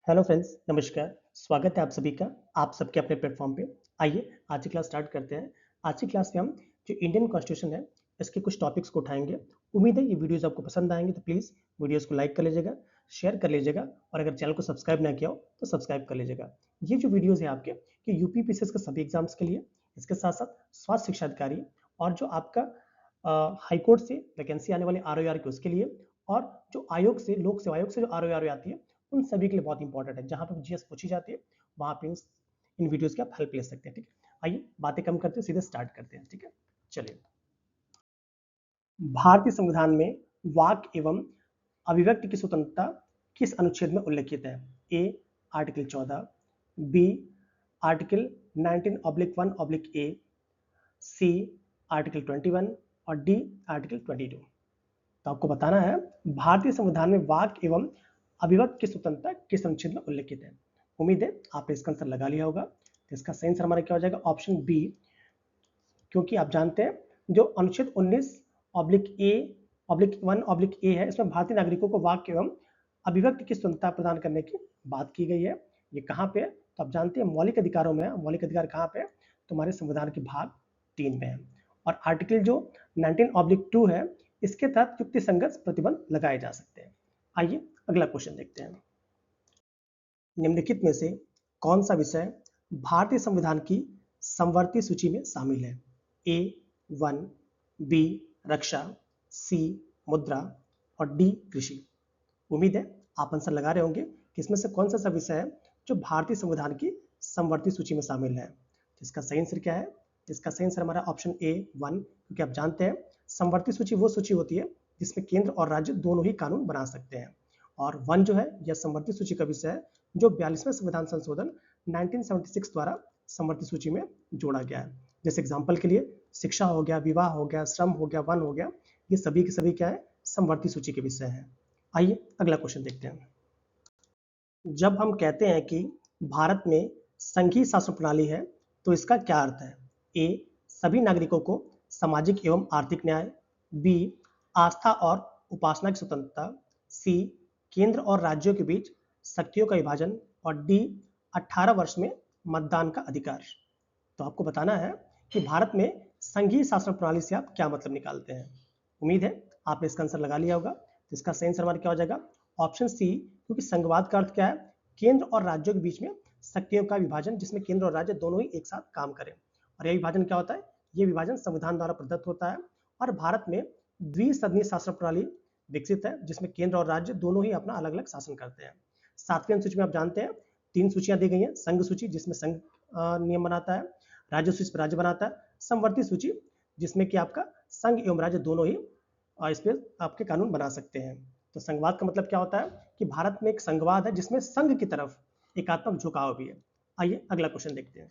Hello friends, नमस्कार। स्वागत है आप सभी का आप सबके अपने प्लेटफॉर्म पे। आइए आज की क्लास स्टार्ट करते हैं। आज की क्लास में हम जो इंडियन कॉन्स्टिट्यूशन है इसके कुछ टॉपिक्स को उठाएंगे। उम्मीद है ये वीडियोस आपको पसंद आएंगे, तो प्लीज़ वीडियोस को लाइक कर लीजिएगा, शेयर कर लीजिएगा और अगर चैनल को सब्सक्राइब ना किया हो तो सब्सक्राइब कर लीजिएगा। ये जो वीडियोज़ है आपके ये यूपी पीसीएस के सभी एग्जाम्स के लिए, इसके साथ साथ स्वास्थ्य शिक्षा अधिकारी और जो आपका हाईकोर्ट से वैकेंसी आने वाले आर की उसके लिए, और जो आयोग से लोक सेवा आयोग से जो आर आती है उन सभी के लिए बहुत इंपॉर्टेंट है। जहां पर जीएस पूछी जाती है वहां पे इन वीडियोस की आप हेल्प ले सकते हैं। ठीक है, आइए बातें कम करते हैं, सीधे स्टार्ट करते हैं। ठीक है, चलिए। भारतीय संविधान में वाक एवं अभिव्यक्ति की स्वतंत्रता किस अनुच्छेद में उल्लिखित है? ए आर्टिकल 14, बी आर्टिकल 19/1/ए, सी आर्टिकल 21 और डी आर्टिकल 22। तो आपको बताना है भारतीय संविधान में वाक एवं अभिव्यक्ति की स्वतंत्रता किस अनुच्छेद में उल्लिखित है। उम्मीद है आपने इसका आंसर लगा लिया होगा। तो इसका सही आंसर हमारा क्या हो जाएगा? ऑप्शन बी, क्योंकि आप जानते हैं जो अनुच्छेद 19/1/ए है, इसमें भारतीय नागरिकों को वाक एवं अभिव्यक्ति की स्वतंत्रता प्रदान करने की बात की गई है। ये कहाँ पे है? तो आप जानते हैं मौलिक अधिकारों में है। मौलिक अधिकार कहाँ पे है? तो हमारे संविधान के भाग 3 में है। और आर्टिकल जो 19/2 है, इसके तहत युक्ति संगत प्रतिबंध लगाए जा सकते हैं। आइए अगला क्वेश्चन देखते हैं। निम्नलिखित में से कौन सा विषय भारतीय संविधान की समवर्ती सूची में शामिल है? ए वन, बी रक्षा, सी मुद्रा और डी कृषि। उम्मीद है आप आंसर लगा रहे होंगे कि इसमें से कौन सा विषय है जो भारतीय संविधान की समवर्ती सूची में शामिल है। इसका सही आंसर क्या है? इसका सही आंसर हमारा ऑप्शन ए वन, क्योंकि आप जानते हैं समवर्ती सूची वो सूची होती है जिसमें केंद्र और राज्य दोनों ही कानून बना सकते हैं। और वन जो है यह समवर्ती सूची का विषय है जो 42वें संविधान संशोधन 1976 द्वारा समवर्ती सूची में जोड़ा गया है। जैसे एग्जाम्पल के लिए शिक्षा हो गया, विवाह हो गया, श्रम हो गया, वन हो गया, ये सभी के सभी क्या है? समवर्ती सूची के विषय हैं। आइए अगला क्वेश्चन देखते हैं। जब हम कहते हैं कि भारत में संघीय शासन प्रणाली है तो इसका क्या अर्थ है? ए सभी नागरिकों को सामाजिक एवं आर्थिक न्याय, बी आस्था और उपासना की स्वतंत्रता, सी केंद्र और राज्यों के बीच शक्तियों का विभाजन और डी 18 वर्ष में मतदान का अधिकार। तो आपको बताना है कि भारत में संघीय शासन प्रणाली से आप क्या मतलब निकालते हैं। उम्मीद है आपने इसका आंसर लगा लिया होगा। तो इसका सही आंसर हमारा क्या हो जाएगा? ऑप्शन सी, क्योंकि संघवाद का अर्थ क्या है? केंद्र और राज्यों के बीच में शक्तियों का विभाजन, जिसमें केंद्र और राज्य दोनों ही एक साथ काम करें। और यह विभाजन क्या होता है? यह विभाजन संविधान द्वारा प्रदत्त होता है। और भारत में द्विसदनीय शासन प्रणाली विकसित है जिसमें केंद्र और राज्य दोनों ही अपना अलग अलग शासन करते हैं। 7वीं अनुसूची में आप जानते हैं 3 सूचियां दी गई हैं। संघ सूची जिसमें संघ नियम बनाता है, राज्य सूची पर राज्य बनाता है, समवर्ती सूची जिसमें कि आपका संघ एवं राज्य दोनों ही इस पर आपके कानून बना सकते हैं। तो संघवाद का मतलब क्या होता है कि भारत में एक संघवाद है जिसमें संघ की तरफ एकात्मक झुकाव भी है। आइए अगला क्वेश्चन देखते हैं।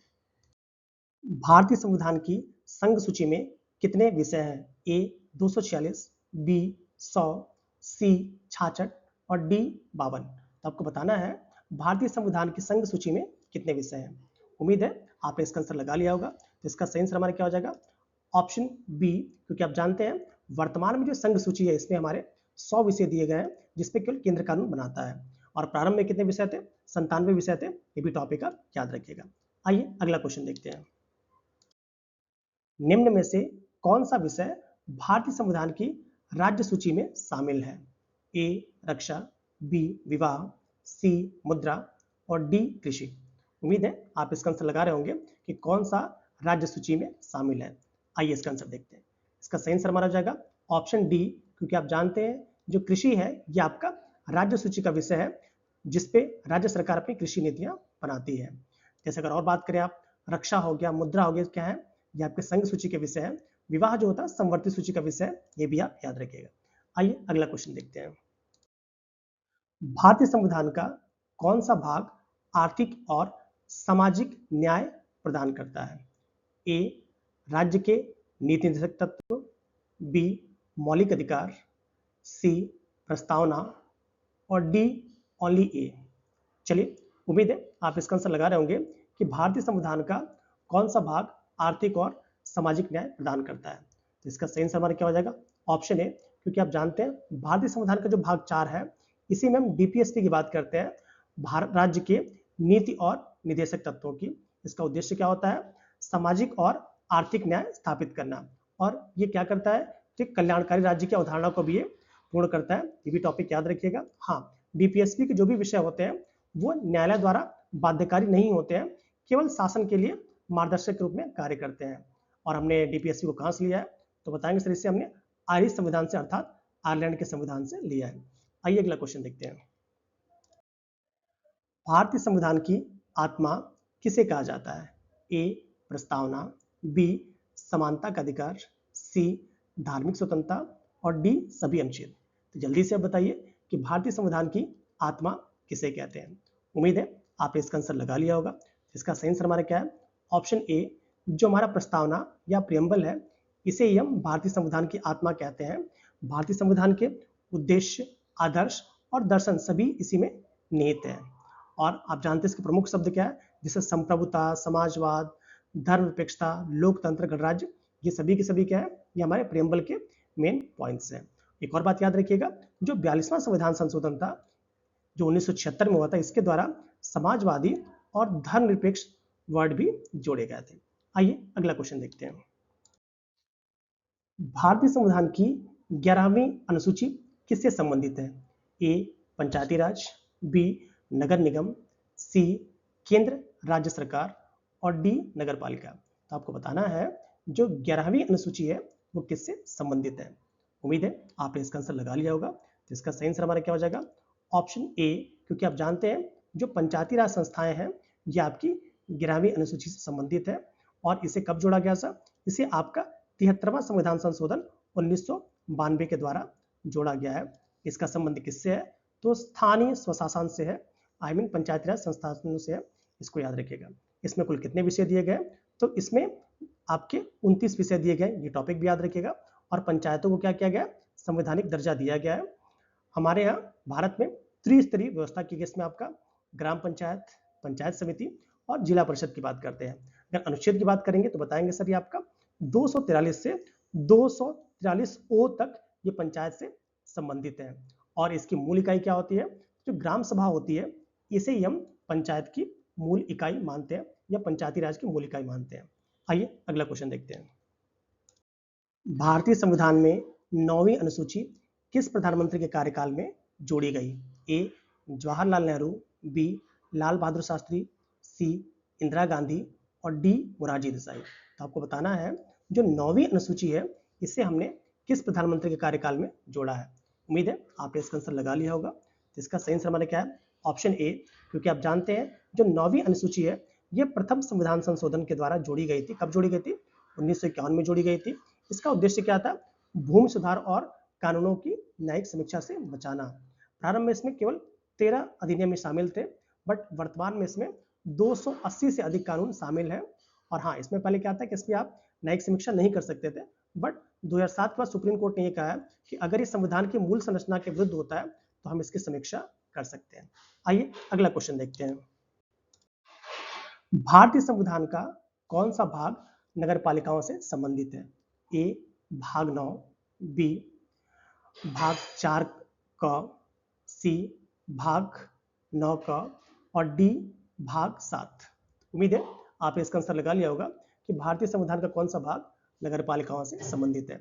भारतीय संविधान की संघ सूची में कितने विषय हैं? ए 246, बी 100, सी 66 और डी 52। तो आपको बताना है भारतीय संविधान की संघ सूची में कितने विषय हैं। उम्मीद है आपने इसका आंसर लगा लिया होगा। तो इसका सही आंसर हमारा क्या हो जाएगा? ऑप्शन बी, क्योंकि आप जानते हैं वर्तमान में जो संघ सूची है इसमें हमारे 100 विषय दिए गए हैं जिसपे केवल केंद्र कानून बनाता है। और प्रारंभ में कितने विषय थे? 97 विषय थे। ये भी टॉपिक आप याद रखिएगा। आइए अगला क्वेश्चन देखते हैं। निम्न में से कौन सा विषय भारतीय संविधान की राज्य सूची में शामिल है? ए रक्षा, बी विवाह, सी मुद्रा और डी कृषि। उम्मीद है आप इसका आंसर लगा रहे होंगे कि कौन सा राज्य सूची में शामिल है। आइए इसका आंसर देखते हैं। इसका सही आंसर हमारा जाएगा ऑप्शन डी, क्योंकि आप जानते हैं जो कृषि है यह आपका राज्य सूची का विषय है जिसपे राज्य सरकार अपनी कृषि नीतियां बनाती है। जैसे अगर और बात करें आप, रक्षा हो गया, मुद्रा हो गया, क्या है? ये आपके संघ सूची के विषय है। विवाह जो होता है समवर्ती सूची का विषय है, ये भी आप याद रखिएगा। आइए अगला क्वेश्चन देखते हैं। भारतीय संविधान का कौन सा भाग आर्थिक और सामाजिक न्याय प्रदान करता है? ए राज्य के नीति निर्देशक तत्व, बी मौलिक अधिकार, सी प्रस्तावना और डी ओनली ए। चलिए, उम्मीद है आप इसका आंसर लगा रहे होंगे कि भारतीय संविधान का कौन सा भाग आर्थिक और सामाजिक न्याय प्रदान करता है। तो इसका सही आंसर हमारा क्या हो जाएगा? ऑप्शन ए, क्योंकि आप जानते हैं भारतीय संविधान का जो भाग 4 है इसी में हम डीपीएसपी की बात करते हैं। भारत राज्य के नीति और निदेशक तत्वों की। इसका उद्देश्य क्या होता है? सामाजिक और आर्थिक न्याय स्थापित करना। और ये क्या करता है? तो कल्याणकारी राज्य की अवधारणा को भी ये पूर्ण करता है। ये भी टॉपिक याद रखिएगा। हाँ, बीपीएससी के जो भी विषय होते हैं वो न्यायालय द्वारा बाध्यकारी नहीं होते हैं, केवल शासन के लिए मार्गदर्शक के रूप में कार्य करते हैं। और हमने डीपीएससी को कहाँ से लिया है? तो बताएंगे सर, इससे हमने आयरिश संविधान से, अर्थात आयरलैंड के संविधान से लिया है। आइए अगला क्वेश्चन देखते हैं। भारतीय संविधान की आत्मा किसे कहा जाता है? ए प्रस्तावना, बी समानता का अधिकार, सी धार्मिक स्वतंत्रता और डी सभी अनुच्छेद। तो जल्दी से अब बताइए कि भारतीय संविधान की आत्मा किसे कहते हैं। उम्मीद है आपने इसका आंसर लगा लिया होगा। इसका सही आंसर हमारा क्या है? ऑप्शन ए, जो हमारा प्रस्तावना या प्रियम्बल है, इसे ही हम भारतीय संविधान की आत्मा कहते हैं। भारतीय संविधान के उद्देश्य, आदर्श और दर्शन सभी इसी में निहित है। और आप जानते हैं इसके प्रमुख शब्द क्या है? जैसे संप्रभुता, समाजवाद, धर्मनिरपेक्षता, लोकतंत्र, गणराज्य, ये सभी के सभी क्या है? ये हमारे प्रियम्बल के मेन पॉइंट्स हैं। एक और बात याद रखिएगा, जो 42वां संविधान संशोधन था जो 1976 में हुआ था, इसके द्वारा समाजवादी और धर्मनिरपेक्ष वर्ड भी जोड़े गए थे। आइए अगला क्वेश्चन देखते हैं। भारतीय संविधान की 11वीं अनुसूची किससे संबंधित है? ए पंचायती राज, बी नगर निगम, सी केंद्र राज्य सरकार और डी नगर पालिका। तो आपको बताना है जो 11वीं अनुसूची है वो किससे संबंधित है। उम्मीद है आपने इसका आंसर लगा लिया होगा। तो इसका सही आंसर हमारा क्या हो जाएगा? ऑप्शन ए, क्योंकि आप जानते हैं जो पंचायती राज संस्थाएं हैं ये आपकी 11वीं अनुसूची से संबंधित है। और इसे कब जोड़ा गया था? इसे आपका 73वां संविधान संशोधन 1992 के द्वारा जोड़ा गया है। इसका संबंध किससे है? तो स्थानीय स्वशासन से है, आई मीन पंचायती राज संस्थानों से है। इसको याद रखिएगा। इसमें कुल कितने विषय दिए गए? तो इसमें आपके 29 विषय दिए गए, ये टॉपिक भी याद रखिएगा। और पंचायतों को क्या किया गया? संवैधानिक दर्जा दिया गया है। हमारे यहाँ भारत में त्रिस्तरीय व्यवस्था की गई। इसमें आपका ग्राम पंचायत, पंचायत समिति और जिला परिषद की बात करते हैं। अगर अनुच्छेद की बात करेंगे तो बताएंगे सर, ये आपका 243 से 243 ओ तक ये पंचायत से संबंधित है। और इसकी मूल इकाई क्या होती है? जो ग्राम सभा होती है, इसे ही हम पंचायत की मूल इकाई मानते हैं या पंचायती राज की मूल इकाई मानते हैं। आइए अगला क्वेश्चन देखते हैं। भारतीय संविधान में 9वीं अनुसूची किस प्रधानमंत्री के कार्यकाल में जोड़ी गई? ए जवाहरलाल नेहरू, बी लाल बहादुर शास्त्री, सी इंदिरा गांधी और डी मोरारजी देसाई। तो आपको बताना है जो 9वीं अनुसूची है इसे हमने किस प्रधानमंत्री के कार्यकाल में जोड़ा है। उम्मीद है आपने इसका आंसर लगा लिया होगा। तो इसका सही आंसर हमारा क्या है? ऑप्शन ए, क्योंकि आप जानते हैं जो 9वीं अनुसूची है ये प्रथम संविधान संशोधन के द्वारा जोड़ी गई थी। कब जोड़ी गई थी? 1951 में जोड़ी गई थी। इसका उद्देश्य क्या था? भूमि सुधार और कानूनों की न्यायिक समीक्षा से बचाना। प्रारंभ में इसमें केवल 13 अधिनियम में शामिल थे, बट वर्तमान में इसमें 280 से अधिक कानून शामिल है। और हाँ, इसमें पहले क्या था कि इसमें आप न्यायिक समीक्षा नहीं कर सकते थे, बट 2007 के बाद सुप्रीम कोर्ट ने यह कहा है कि अगर इस संविधान की मूल संरचना के विरुद्ध होता है तो हम इसकी समीक्षा कर सकते हैं। आइए अगला क्वेश्चन देखते हैं। भारतीय संविधान का कौन सा भाग नगर पालिकाओं से संबंधित है? ए भाग 9, बी भाग 4 क, सी भाग 9 क और डी भाग 7। उम्मीद है आपने इसका आंसर लगा लिया होगा कि भारतीय संविधान का कौन सा भाग नगर पालिकाओं से संबंधित है।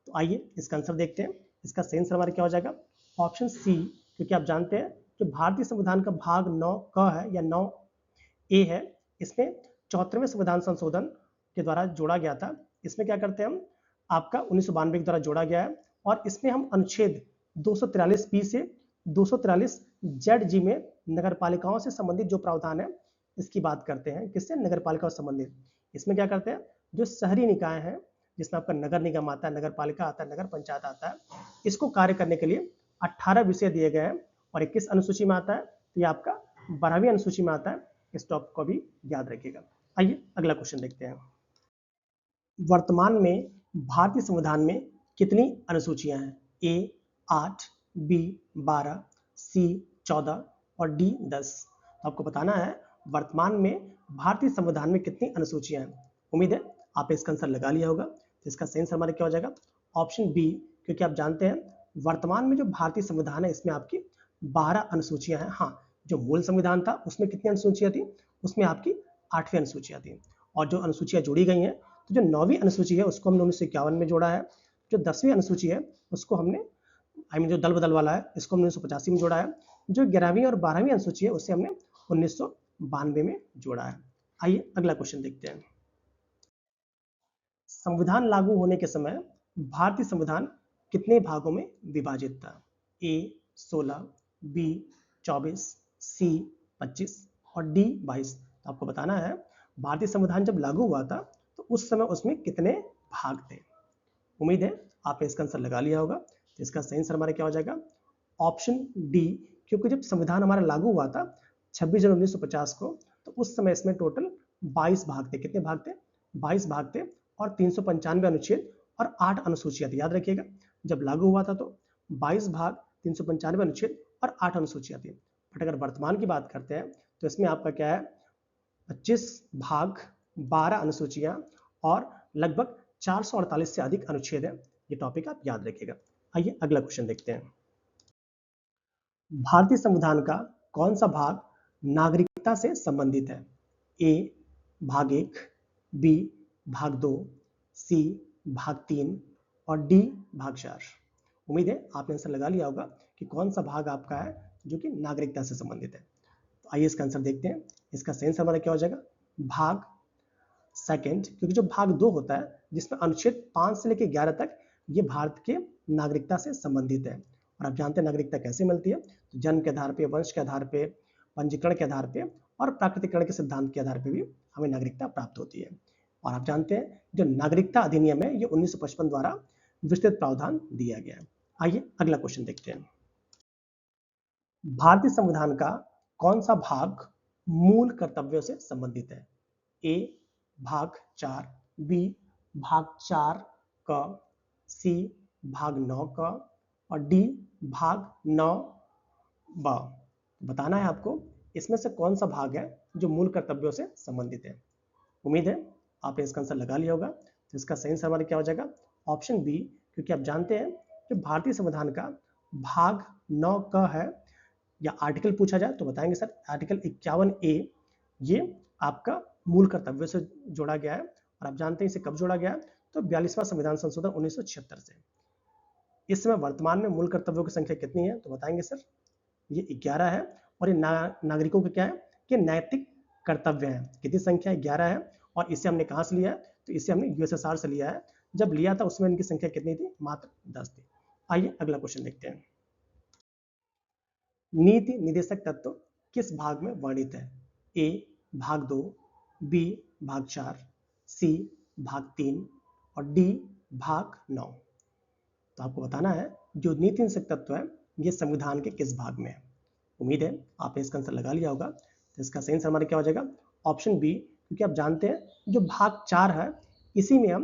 तो आइए इसका आंसर देखते हैं। इसका सही आंसर हमारा क्या हो जाएगा? ऑप्शन सी, क्योंकि आप जानते हैं कि भारतीय संविधान का भाग 9 क है या 9 ए है, इसमें 74वें संविधान संशोधन के द्वारा जोड़ा गया था। इसमें क्या करते हैं हम? आपका 1992 के द्वारा जोड़ा गया है। और इसमें हम अनुच्छेद 243 बी से 243 जेड जी में नगर पालिकाओं से संबंधित जो प्रावधान है इसकी बात करते हैं। किससे? नगर पालिकाओं से संबंधित। इसमें क्या करते हैं? जो शहरी निकाय है जिसमें आपका नगर निगम आता है, नगर पालिका आता है, नगर पंचायत आता है, इसको कार्य करने के लिए 18 विषय दिए गए हैं। और 21 अनुसूची में आता है, तो ये आपका 12वीं अनुसूची में आता है। इस टॉपिक को भी याद रखिएगा। आइए अगला क्वेश्चन देखते हैं। वर्तमान में भारतीय संविधान में कितनी अनुसूचियां हैं? ए 8, बी 12, सी 14 और डी 10। तो आपको बताना है वर्तमान में भारतीय संविधान में कितनी अनुसूचियां हैं। उम्मीद है आपने इसका आंसर लगा लिया होगा। तो इसका सही आंसर हमारा क्या हो जाएगा? ऑप्शन बी, क्योंकि आप जानते हैं वर्तमान में जो भारतीय संविधान है इसमें आपकी 12 अनुसूचियां हैं। हाँ, जो मूल संविधान था उसमें कितनी अनुसूचियां थी, उसमें आपकी 8वीं अनुसूचियां थी। और जो अनुसूचियां जोड़ी गई हैं, तो जो 9वीं अनुसूची है उसको हमने 1951 में जोड़ा है, जो 10वीं अनुसूची है उसको हमने जो दल बदल वाला है इसको हमने 1985 में जोड़ा है, जो 11वीं और 12वीं अनुसूची है उसे हमने 1992 में जोड़ा है। आइए अगला क्वेश्चन देखते हैं। संविधान लागू होने के समय भारतीय संविधान कितने भागों में विभाजित था? ए 16, बी 24, सी 25 और डी 22। तो आपको बताना है भारतीय संविधान जब लागू हुआ था तो उस समय उसमें कितने भाग थे। उम्मीद है आपने इसका आंसर लगा लिया होगा। तो इसका सही आंसर हमारा क्या हो जाएगा? ऑप्शन डी, क्योंकि जब संविधान हमारा लागू हुआ था 26 जनवरी 1950 को, तो उस समय इसमें टोटल 22 भाग थे। कितने भाग थे? 22 भाग थे और 395 अनुच्छेद और 8 अनुसूचियां थी। याद रखिएगा, जब लागू हुआ था तो 22 भाग, 395 अनुच्छेद और 8 अनुसूचियां थी। बट अगर वर्तमान की बात करते हैं तो इसमें आपका क्या है? 25 भाग, 12 अनुसूचियां और लगभग 448 से अधिक अनुच्छेद है। ये टॉपिक आप याद रखिएगा। आइए अगला क्वेश्चन देखते हैं। भारतीय संविधान का कौन सा भाग नागरिकता से संबंधित है? ए भाग 1, बी भाग 2, सी भाग 3 और डी भाग 4। उम्मीद है आपने आंसर लगा लिया होगा कि कौन सा भाग आपका है जो कि नागरिकता से संबंधित है। तो आइए इसका आंसर देखते हैं। इसका सही आंसर हमारा क्या हो जाएगा? भाग सेकंड, क्योंकि जो भाग 2 होता है जिसमें अनुच्छेद 5 से लेकर 11 तक, ये भारत के नागरिकता से संबंधित है। और आप जानते हैं नागरिकता कैसे मिलती है? तो जन्म के आधार पे, वंश के आधार पे, पंजीकरण के आधार पे और प्राकृतिकरण के सिद्धांत के आधार पे भी हमें नागरिकता प्राप्त होती है। और आप जानते हैं जो नागरिकता अधिनियम है ये 1955 द्वारा विस्तृत प्रावधान दिया गया है। आइए अगला क्वेश्चन देखते हैं। भारतीय संविधान का कौन सा भाग मूल कर्तव्यों से संबंधित है? ए भाग 4, बी भाग 4 क, सी भाग 9 क और डी भाग 9 ब। बताना है आपको इसमें से कौन सा भाग है जो मूल कर्तव्यों से संबंधित है। उम्मीद है आपने इसका आंसर लगा लिया होगा। तो इसका सही आंसर हमारा क्या हो जाएगा? ऑप्शन बी, क्योंकि आप जानते हैं जो भारतीय संविधान का भाग 9 क है, या आर्टिकल पूछा जाए तो बताएंगे सर आर्टिकल 51A, ये आपका मूल कर्तव्य से जोड़ा गया है। और आप जानते हैं इसे कब जोड़ा गया है? तो 42वां संविधान संशोधन 1976 से। इस समय वर्तमान में मूल कर्तव्यों की संख्या कितनी है? तो बताएंगे सर ये 11 है। और ये नागरिकों के क्या है कि नैतिक कर्तव्य है। कितनी संख्या है? 11 है। और इसे हमने कहां से लिया है? तो इसे हमने यूएसएसआर से लिया है। जब लिया था उसमें इनकी संख्या कितनी थी? मात्र 10 थी। आइए अगला क्वेश्चन देखते हैं। नीति निदेशक तत्व किस भाग में वर्णित है? ए भाग 2, बी भाग 4, सी भाग 3 और डी भाग 9। तो आपको बताना है जो नीति निदेशक तत्व है ये संविधान के किस भाग में है। उम्मीद है आपने इसका आंसर लगा लिया होगा। तो इसका सही आंसर हमारा क्या हो जाएगा? ऑप्शन बी, क्योंकि आप जानते हैं जो भाग 4 है इसी में हम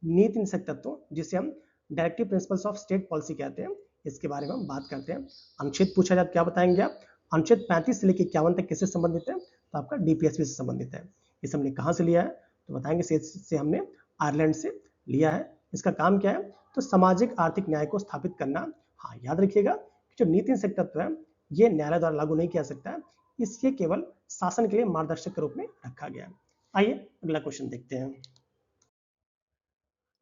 नीति निदेशक तत्व, जिसे हम directive principles of state policy कहते हैं, इसके बारे में हम बात करते हैं। अनुच्छेद पूछा जाए क्या बताएंगे आप? अनुच्छेद 35 से लेकर 51 तक किससे संबंधित है? तो आपका डीपीएसपी से संबंधित है। इसे हमने कहां से लिया है? तो बताएंगे से हमने आयरलैंड से लिया है। इसका काम क्या है? तो सामाजिक आर्थिक न्याय को स्थापित करना। हाँ याद रखिएगा जो नीति निदेशक तत्व है ये न्यायालय द्वारा लागू नहीं किया सकता है, इससे केवल शासन के लिए मार्गदर्शक के रूप में रखा गया है। आइए अगला क्वेश्चन देखते हैं।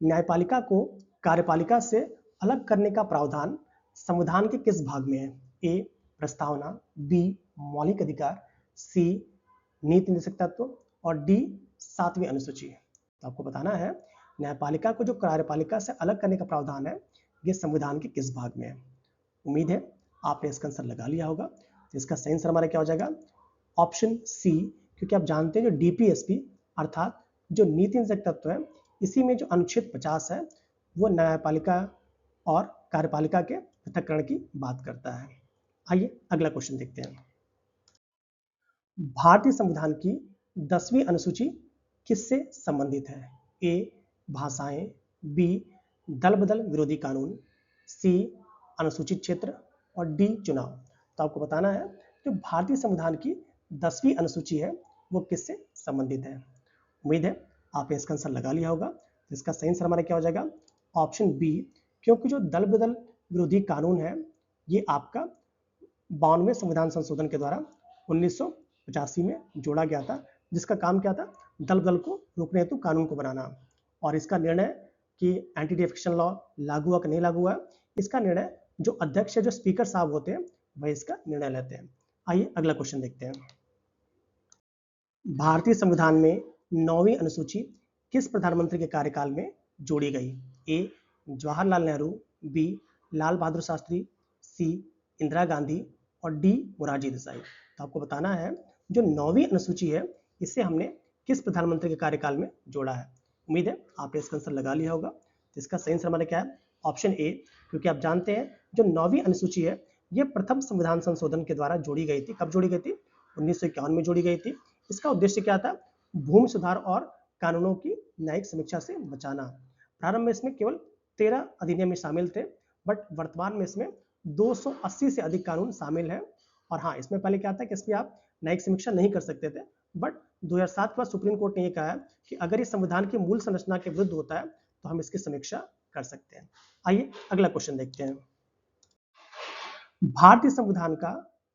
न्यायपालिका को कार्यपालिका से अलग करने का प्रावधान संविधान के किस भाग में है? ए प्रस्तावना, बी मौलिक अधिकार, सी नीति निदेशक तत्व और डी 7वीं अनुसूची। तो आपको बताना है न्यायपालिका को जो कार्यपालिका से अलग करने का प्रावधान है ये संविधान के किस भाग में है। उम्मीद है आपने इसका आंसर लगा लिया होगा। तो इसका सही आंसर हमारा क्या हो जाएगा? ऑप्शन सी, क्योंकि आप जानते हैं जो डीपीएसपी अर्थात जो नीति निदेशक तत्व है इसी में जो अनुच्छेद 50 है वो न्यायपालिका और कार्यपालिका के पृथक्करण की बात करता है। आइए अगला क्वेश्चन देखते हैं। भारतीय संविधान की 10वीं अनुसूची किससे संबंधित है? ए भाषाएं, बी दल बदल विरोधी कानून, सी अनुसूचित क्षेत्र और डी चुनाव। तो आपको बताना है जो भारतीय संविधान की 10वीं अनुसूची है वो किससे संबंधित है। उम्मीद है आपने इसका आंसर लगा लिया होगा। तो इसका सही आंसर हमारा क्या हो जाएगा? ऑप्शन बी, क्योंकि जो दल बदल विरोधी कानून है ये आपका 92वें संविधान संशोधन के द्वारा 1985 में जोड़ा गया था, जिसका काम क्या था, दल बदल को रोकने हेतु कानून को बनाना। और इसका निर्णय कि एंटी डिफेक्शन लॉ लागू हुआ कि नहीं लागू हुआ, इसका निर्णय जो अध्यक्ष है, जो स्पीकर साहब होते हैं, वह इसका निर्णय लेते हैं। आइए अगला क्वेश्चन देखते हैं। भारतीय संविधान में 9वीं अनुसूची किस प्रधानमंत्री के कार्यकाल में जोड़ी गई? ए जवाहरलाल नेहरू, बी लाल बहादुर शास्त्री, सी इंदिरा गांधी और डी मोरारजी देसाई। तो आपको बताना है जो 9वीं अनुसूची है, इसे हमने किस प्रधानमंत्री के कार्यकाल में जोड़ा है। उम्मीद है आपने इसका आंसर लगा लिया होगा। तो इसका सही आंसर हमारा क्या है, ऑप्शन ए, क्योंकि आप जानते हैं जो 9वीं अनुसूची है, ये प्रथम संविधान संशोधन के द्वारा जोड़ी गई थी। कब जोड़ी गई थी? 1951 में जोड़ी गई थी। इसका उद्देश्य क्या था? भूमि सुधार और कानूनों की न्यायिक समीक्षा से बचाना। प्रारंभ में इसमें केवल 13 अधिनियम में शामिल थे, बट वर्तमान में इसमें 280 से अधिक कानून शामिल हैं। और हाँ, इसमें पहले क्या था कि इसमें आप न्यायिक समीक्षा नहीं कर सकते थे, बट 2007 के बाद सुप्रीम कोर्ट ने यह कहा कि अगर ये संविधान की मूल संरचना के विरुद्ध होता है तो हम इसकी समीक्षा कर सकते हैं। आइए अगला क्वेश्चन देखते हैं। भारतीय संविधान का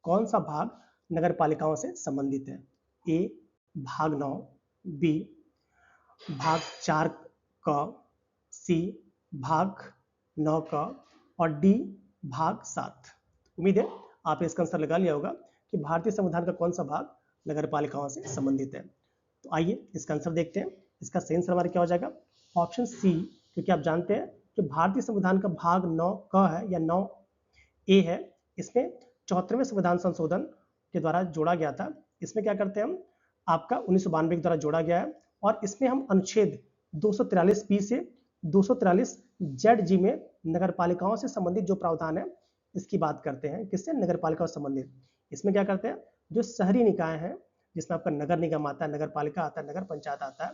कौन सा भाग नगर पालिकाओं से संबंधित है? ए भाग 9, बी भाग 4 क, सी भाग 9 क और डी भाग 7। उम्मीद है आपने इसका आंसर लगा लिया होगा कि भारतीय संविधान का कौन सा भाग नगर पालिकाओं से संबंधित है। तो आइए इसका आंसर देखते हैं। इसका सही आंसर हमारा क्या हो जाएगा, ऑप्शन सी, क्योंकि आप जानते हैं जो भारतीय संविधान का भाग 9 क है या 9 ए है, इसमें 74वें संविधान संशोधन के द्वारा जोड़ा गया था। इसमें क्या करते हैं हम, आपका 1992 के द्वारा जोड़ा गया है, और इसमें हम अनुच्छेद 243 बी से 243 जेड जी में नगर पालिकाओं से संबंधित जो प्रावधान है, इसकी बात करते हैं। किससे? नगर पालिकाओं से संबंधित। इसमें क्या करते हैं, जो शहरी निकाय हैं, जिसमें आपका नगर निगम आता है, नगर पालिका आता है, नगर पंचायत आता है,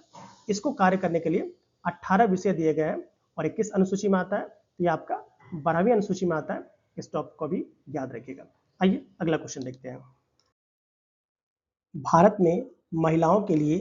इसको कार्य करने के लिए 18 विषय दिए गए हैं। और 21 अनुसूची में आता है, तो ये आपका 12वीं अनुसूची में आता है। इस टॉपिक को भी याद रखिएगा। आइए अगला क्वेश्चन देखते हैं। भारत में महिलाओं के लिए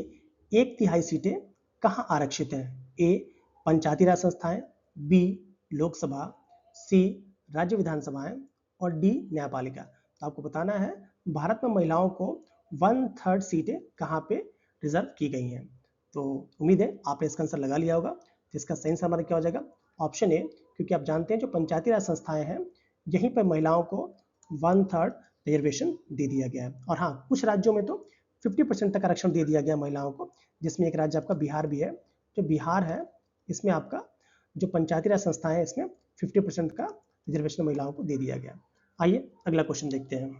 1/3 सीटें कहाँ आरक्षित हैं? ए पंचायती राज संस्थाएं, बी लोकसभा, सी राज्य विधानसभाएं और डी न्यायपालिका। तो आपको बताना है भारत में महिलाओं को 1/3 सीटें कहाँ पे रिजर्व की गई हैं। तो उम्मीद है आपने इसका आंसर लगा लिया होगा। तो इसका सही आंसर हमारा क्या हो जाएगा, ऑप्शन ए, क्योंकि आप जानते हैं जो पंचायती राज संस्थाएं हैं, यहीं पर महिलाओं को 1/3 रिजर्वेशन दे दिया गया है। और हाँ, कुछ राज्यों में तो 50% तक आरक्षण दे दिया गया महिलाओं को, जिसमें एक राज्य आपका बिहार भी है। जो बिहार है, इसमें आपका जो पंचायती राज संस्थाएं हैं, इसमें 50% का रिजर्वेशन महिलाओं को दे दिया गया। आइए अगला क्वेश्चन देखते हैं।